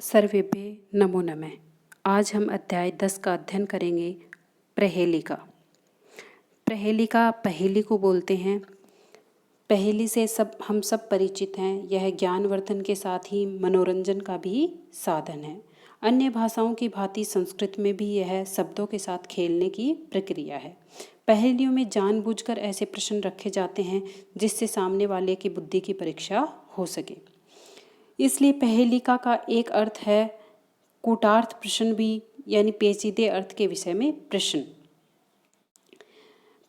सर्वेभ्ये नमो नमः। आज हम अध्याय 10 का अध्ययन करेंगे। प्रहेलिका। प्रहेलिका पहेली को बोलते हैं। पहेली से हम सब परिचित हैं। यह ज्ञानवर्धन के साथ ही मनोरंजन का भी साधन है। अन्य भाषाओं की भांति संस्कृत में भी यह शब्दों के साथ खेलने की प्रक्रिया है। पहेलियों में जानबूझकर ऐसे प्रश्न रखे जाते हैं जिससे सामने वाले की बुद्धि की परीक्षा हो सके। इसलिए पहेलिका का एक अर्थ है कूटार्थ प्रश्न भी, यानी पेचीदे अर्थ के विषय में प्रश्न।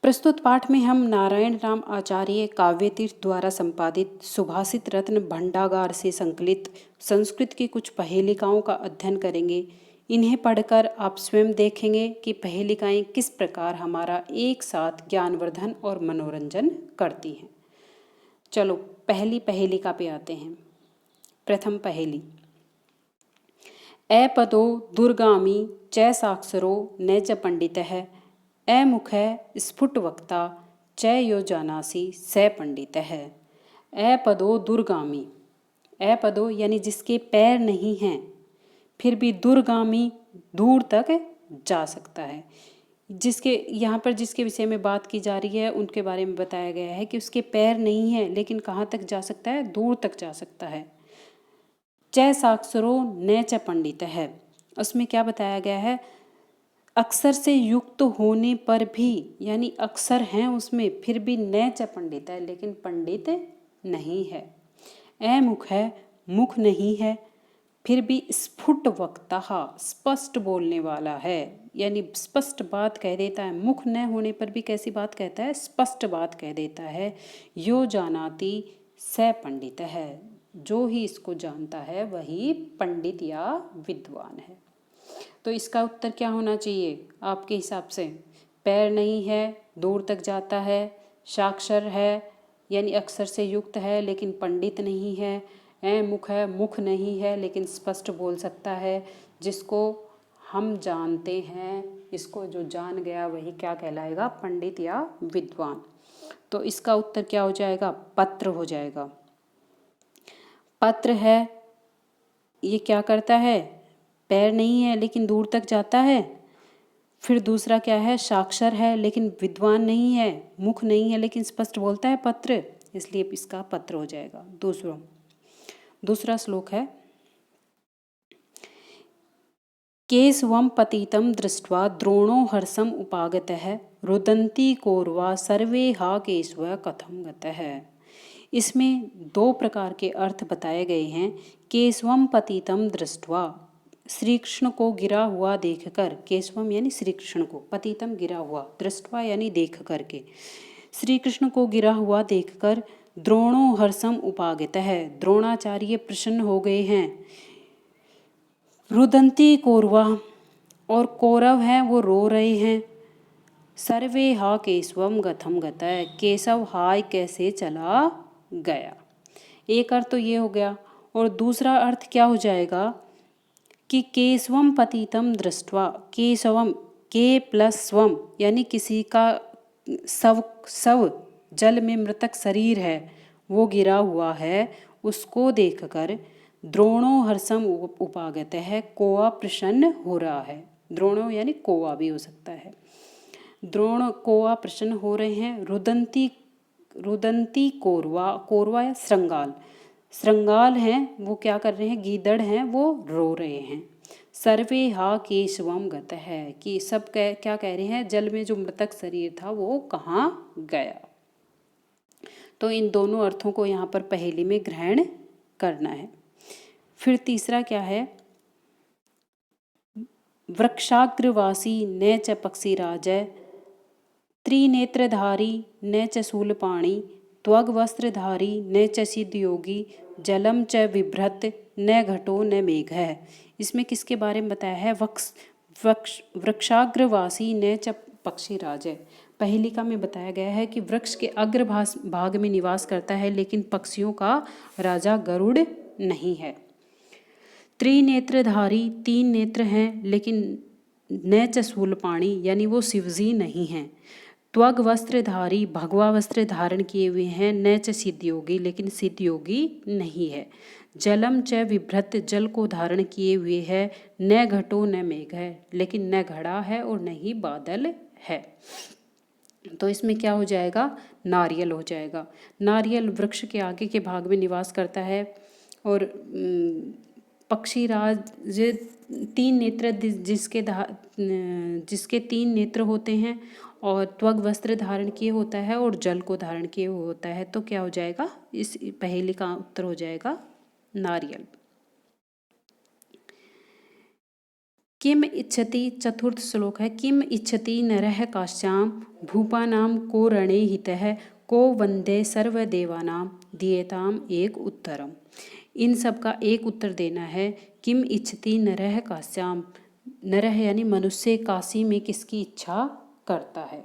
प्रस्तुत पाठ में हम नारायण राम आचार्य काव्यतीर्थ द्वारा संपादित सुभाषित रत्न भंडागार से संकलित संस्कृत की कुछ पहेलिकाओं का अध्ययन करेंगे। इन्हें पढ़कर आप स्वयं देखेंगे कि पहेलिकाएं किस प्रकार हमारा एक साथ ज्ञानवर्धन और मनोरंजन करती हैं। चलो पहली पहेलिका पे आते हैं। प्रथम पहेली। अपदो दुर्गामी च साक्षरो न च पंडितः अमुखः स्फुटवक्ता च यो जानासि स पंडितः। अपदो दुर्गामी। अपदो यानी जिसके पैर नहीं हैं फिर भी दुर्गामी दूर तक जा सकता है। जिसके यहाँ पर जिसके विषय में बात की जा रही है उनके बारे में बताया गया है कि उसके पैर नहीं हैं लेकिन कहाँ तक जा सकता है, दूर तक जा सकता है। च साक्षरो न च पंडित है, उसमें क्या बताया गया है, अक्षर से युक्त होने पर भी, यानी अक्षर हैं उसमें फिर भी न च पंडित है, लेकिन पंडित नहीं है। अमुख है, मुख नहीं है, फिर भी स्फुट वक्ता, स्पष्ट बोलने वाला है, यानी स्पष्ट बात कह देता है। मुख न होने पर भी कैसी बात कहता है, स्पष्ट बात कह देता है। यो जानाति स पंडित है, जो ही इसको जानता है वही पंडित या विद्वान है। तो इसका उत्तर क्या होना चाहिए आपके हिसाब से? पैर नहीं है, दूर तक जाता है, साक्षर है यानी अक्षर से युक्त है लेकिन पंडित नहीं है, मुख है, मुख नहीं है लेकिन स्पष्ट बोल सकता है। जिसको हम जानते हैं, इसको जो जान गया वही क्या कहलाएगा, पंडित या विद्वान। तो इसका उत्तर क्या हो जाएगा, पत्र हो जाएगा। पत्र है, ये क्या करता है, पैर नहीं है लेकिन दूर तक जाता है। फिर दूसरा क्या है, साक्षर है लेकिन विद्वान नहीं है, मुख नहीं है लेकिन स्पष्ट बोलता है, पत्र, इसलिए इसका पत्र हो जाएगा। दूसरा श्लोक है। केशवं पतितं दृष्ट्वा द्रोणो हर्षम् उपागतः रुदन्ति कौरवा सर्वे हा केशव कथं गतः। इसमें दो प्रकार के अर्थ बताए गए हैं। केशवम पतितम दृष्ट्वा, श्री कृष्ण को गिरा हुआ देखकर, केशवम यानी श्री कृष्ण को, पतितम गिरा हुआ, दृष्ट्वा यानी देख करके, श्री कृष्ण को गिरा हुआ देखकर द्रोणो हर्षम उपागतः, द्रोणाचार्य प्रसन्न हो गए हैं। रुदंती कौरवा, और कौरव हैं वो रो रहे हैं। सर्वे हा केशवम गथम गतः, केशव हाय कैसे चला गया। एक अर्थ तो ये हो गया, और दूसरा अर्थ क्या हो जाएगा कि केशवम पतितम दृष्ट्वा, केशवम, के प्लस स्वम यानी किसी का शव जल में मृतक शरीर है वो गिरा हुआ है, उसको देखकर द्रोणो हर्षम उपागत है, कोआ प्रसन्न हो रहा है। द्रोणो यानी कोआ भी हो सकता है। द्रोण कोआ प्रसन्न हो रहे हैं। रुदंती कौरवा, कौरवा या श्रृंगाल हैं वो क्या कर रहे हैं, गीदड़ हैं वो रो रहे हैं। सर्वे हा केशवम गत है, कि सब क्या कह रहे हैं, जल में जो मृतक शरीर था वो कहाँ गया। तो इन दोनों अर्थों को यहाँ पर पहेली में ग्रहण करना है। फिर तीसरा क्या है, वृक्षाग्रवासी न च पक्षीराजय त्रिनेत्रधारी न च शूलपाणि त्वग्वस्त्रधारी न च सिद्धयोगी जलम च बिभ्रत न घटो न मेघः। इसमें किसके बारे में बताया है, वृक्षाग्रवासी न च पक्षीराज। पहेलिका में बताया गया है कि वृक्ष के अग्र भाग में निवास करता है लेकिन पक्षियों का राजा गरुड़ नहीं है। त्रिनेत्रधारी, 3 नेत्र हैं लेकिन न च शूलपाणि यानी वो शिवजी नहीं हैं। त्वग वस्त्रधारी भगवा वस्त्र धारण किए हुए हैं, न च सिद्ध योगी लेकिन सिद्ध योगी नहीं है। जलम च विभ्रत जल को धारण किए हुए है, न घटो न मेघ है लेकिन न घड़ा है और न ही बादल है। तो इसमें क्या हो जाएगा, नारियल हो जाएगा। नारियल वृक्ष के आगे के भाग में निवास करता है और पक्षी राज तीन नेत्र जिसके तीन नेत्र होते हैं और त्वग वस्त्र धारण किए होता है और जल को धारण किए हुए होता है। तो क्या हो जाएगा, इस पहेली का उत्तर हो जाएगा नारियल। किम इच्छति चतुर्थ श्लोक है। किम इच्छति नरः काश्याम भूपानाम को रणे हितः को वंदे सर्वदेवानाम दिएताम एक उत्तरम। इन सब का एक उत्तर देना है। किम इच्छति नरः काश्याम, नरः यानी मनुष्य काशी में किसकी इच्छा करता है।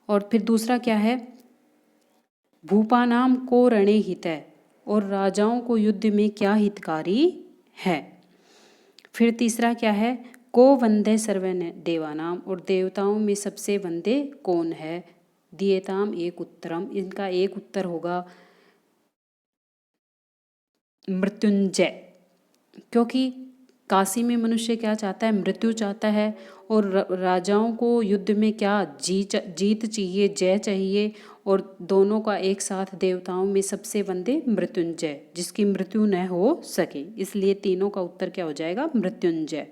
और फिर दूसरा क्या है, भूपानाम को रणे हितः, और राजाओं को युद्ध में क्या हितकारी है। फिर तीसरा क्या है, को वंदे सर्व देवानाम, और देवताओं में सबसे वंदे कौन है। दिएताम एक उत्तरम, इनका एक उत्तर होगा मृत्युंजय, क्योंकि काशी में मनुष्य क्या चाहता है, मृत्यु चाहता है। और राजाओं को युद्ध में क्या जीत चाहिए, जय चाहिए। और दोनों का एक साथ देवताओं में सबसे वंदे मृत्युंजय, जिसकी मृत्यु न हो सके, इसलिए तीनों का उत्तर क्या हो जाएगा, मृत्युंजय।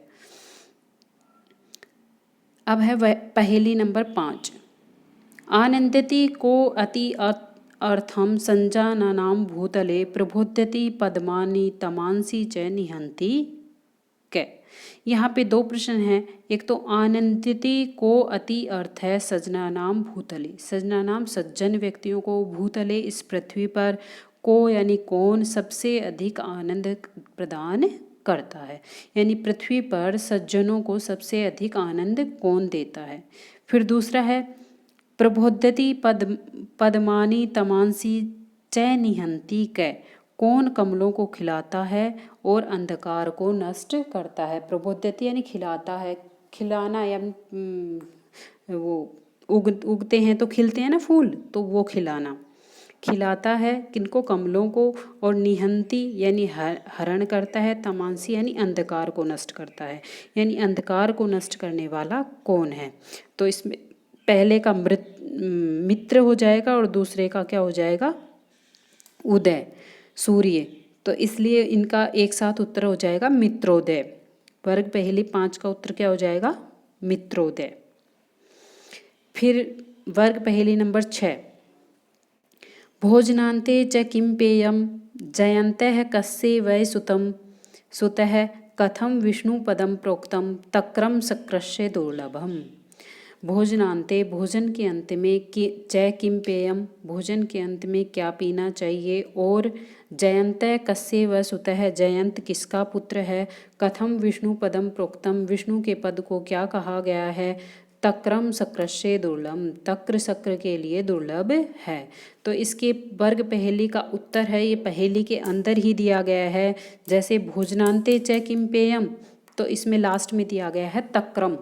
अब है वह पहेली नंबर 5। आनंदति को अति अर्थम संजानानाम भूतले प्रबोध्यति पद्मानि तमांसी च निहंती कै। यहाँ पे दो प्रश्न हैं। एक तो आनंदिति को अति अर्थ है सजना नाम भूतले, सजना नाम सज्जन व्यक्तियों को, भूतले इस पृथ्वी पर, को यानी कौन सबसे अधिक आनंद प्रदान करता है, यानी पृथ्वी पर सज्जनों को सबसे अधिक आनंद कौन देता है। फिर दूसरा है प्रबोध्यति पद्मानी तमांसी च निहंती कै, कौन कमलों को खिलाता है और अंधकार को नष्ट करता है। प्रबोध्यति यानी खिलाता है, खिलाना या वो उगते हैं तो खिलते हैं ना फूल, तो वो खिलाना, खिलाता है किनको, कमलों को। और निहंती यानी हरण करता है, तमांसी यानी अंधकार को नष्ट करता है, यानी अंधकार को नष्ट करने वाला कौन है। तो इसमें पहले का मित्र हो जाएगा और दूसरे का क्या हो जाएगा, उदय, सूर्य। तो इसलिए इनका एक साथ उत्तर हो जाएगा मित्रोदय। वर्ग पहेली 5 का उत्तर क्या हो जाएगा, मित्रोदय। फिर वर्ग पहेली नंबर 6। भोजनान्ते च किं पेयं जयन्तः कस्य वै सुतः कथम विष्णुपदं प्रोक्तं तक्रम सक्रस्य दुर्लभम। भोजनान्ते भोजन के अंत में, च किं पेयम भोजन के अंत में क्या पीना चाहिए, और जयंत कस्य व सुतः जयंत किसका पुत्र है, कथम विष्णु पदम प्रोक्तम विष्णु के पद को क्या कहा गया है, तक्रम सक्रस्य दुर्लभ तक्र सक्र के लिए दुर्लभ है। तो इसके वर्ग पहेली का उत्तर है, ये पहेली के अंदर ही दिया गया है। जैसे भोजनान्ते च किं पेयम, तो इसमें लास्ट में दिया गया है तक्रम,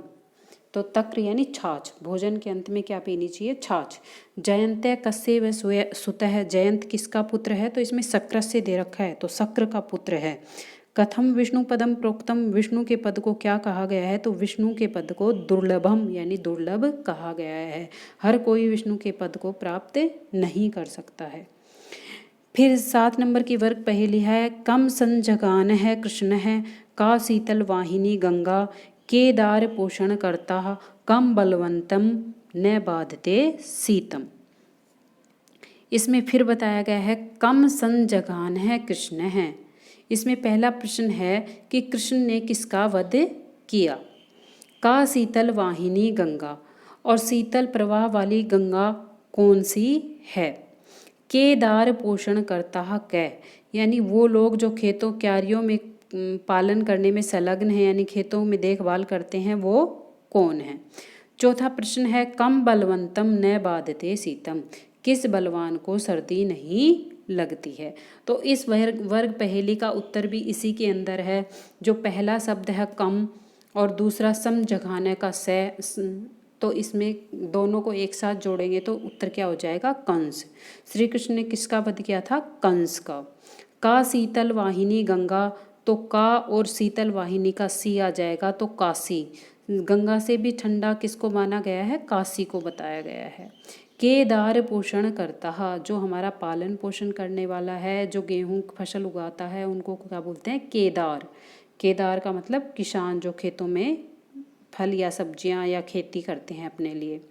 तो तक्र यानी छाछ, भोजन के अंत में क्या पीनी चाहिए, छाछ। जयंत कस्य व सुतः, जयंत किसका पुत्र है, तो इसमें सक्र से दे रखा है, तो सक्र का पुत्र है। कथम विष्णु पदम प्रोक्तम, विष्णु के पद को क्या कहा गया है, तो विष्णु के पद को दुर्लभम यानी दुर्लभ कहा गया है। हर कोई विष्णु के पद को प्राप्त नहीं कर सकता है। फिर 7 नंबर की वर्ग पहेली है, कम संजगान है कृष्ण है का शीतल वाहिनी गंगा केदार पोषण करता कम बलवंतम न बाधते शीतम। इसमें फिर बताया गया है कम संजगान है कृष्ण है। इसमें पहला प्रश्न है कि कृष्ण ने किसका वध किया। का शीतल वाहिनी गंगा, और शीतल प्रवाह वाली गंगा कौन सी है। केदार पोषण करता कै, यानी वो लोग जो खेतों क्यारियों में पालन करने में संलग्न है, यानी खेतों में देखभाल करते हैं, वो कौन है। चौथा प्रश्न है कम बलवंतम न बाधते शीतम, किस बलवान को सर्दी नहीं लगती है। तो इस वर्ग पहेली का उत्तर भी इसी के अंदर है। जो पहला शब्द है कम और दूसरा सम जगाने का तो इसमें दोनों को एक साथ जोड़ेंगे तो उत्तर क्या हो जाएगा, कंस। श्री कृष्ण ने किसका वध किया था, कंस का शीतल वाहिनी गंगा, तो का और शीतल वाहिनी का सी आ जाएगा तो काशी। गंगा से भी ठंडा किसको माना गया है, काशी को बताया गया है। केदार पोषण करता, जो हमारा पालन पोषण करने वाला है, जो गेहूं फसल उगाता है, उनको क्या बोलते हैं, केदार। केदार का मतलब किसान जो खेतों में फल या सब्जियां या खेती करते हैं अपने लिए।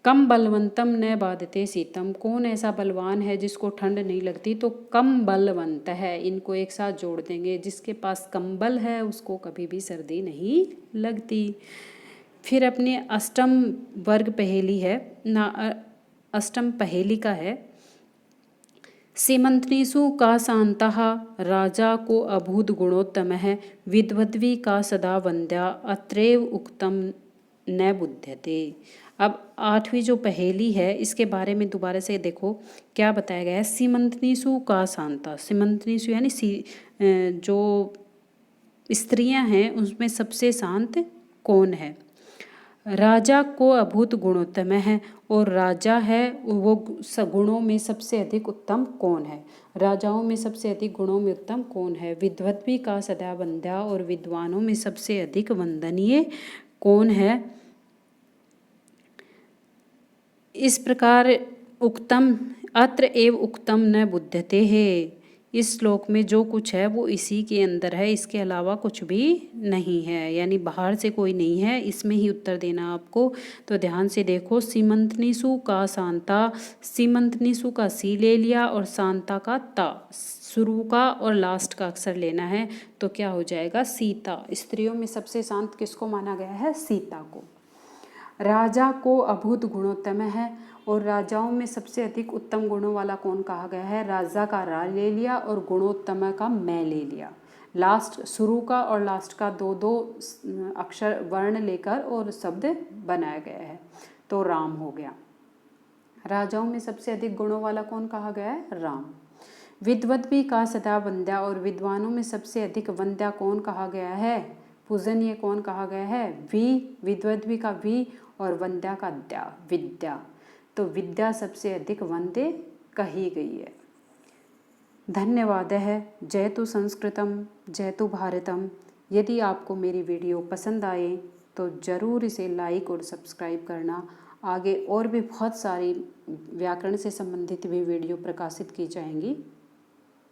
कम बलवंतम न बाधते शीतम, कौन ऐसा बलवान है जिसको ठंड नहीं लगती, तो कम बलवंत है, इनको एक साथ जोड़ देंगे, जिसके पास कंबल है उसको कभी भी सर्दी नहीं लगती। फिर अपनी अष्टम वर्ग पहेली है ना, अष्टम पहेली का है। सीमंत्रिषु का शांतः, राजा को अभूत गुणोत्तम है, विद्वद्वी का सदा वंद्या, अत्रैव उक्तम न बुध्यते। अब आठवीं जो पहेली है इसके बारे में दोबारा से देखो क्या बताया गया है। सीमंत्रिषु का शांता, सीमंत्रिषु यानी जो स्त्रियां हैं उसमें सबसे शांत कौन है। राजा को अभूत गुणोत्तम है, और राजा है वो गुणों में सबसे अधिक उत्तम कौन है, राजाओं में सबसे अधिक गुणों में उत्तम कौन है। विद्वद्वी का सदा वंद्या, और विद्वानों में सबसे अधिक वंदनीय कौन है। इस प्रकार उक्तम अत्र एव उक्तम न बुध्यते है, इस श्लोक में जो कुछ है वो इसी के अंदर है, इसके अलावा कुछ भी नहीं है, यानी बाहर से कोई नहीं है, इसमें ही उत्तर देना आपको। तो ध्यान से देखो, सीमंतनिसु का शांता, सीमंतनिसु का सी ले लिया और शांता का ता, शुरू का और लास्ट का अक्षर लेना है, तो क्या हो जाएगा, सीता। स्त्रियों में सबसे शांत किसको माना गया है, सीता को। राजा को अभूत गुणोत्तम है, और राजाओं में सबसे अधिक उत्तम गुणों वाला कौन कहा गया है, राजा का रा ले लिया और गुणोत्तम का मैं ले लिया। लास्ट शुरू का और लास्ट का दो दो अक्षर वर्ण लेकर और शब्द बनाया गया है, तो राम हो गया। राजाओं में सबसे अधिक गुणों वाला कौन कहा गया है, राम। विद्वद्वी का सदा वंद्या, और विद्वानों में सबसे अधिक वंद्या कौन कहा गया है, पूजनीय कौन कहा गया है, विद्वद्वी का वी और वंद्या का द्या, विद्या। तो विद्या सबसे अधिक वंदे कही गई है। धन्यवाद है। जयतु संस्कृतम जयतु भारतम। यदि आपको मेरी वीडियो पसंद आए तो ज़रूर इसे लाइक और सब्सक्राइब करना। आगे और भी बहुत सारी व्याकरण से संबंधित भी वीडियो प्रकाशित की जाएंगी।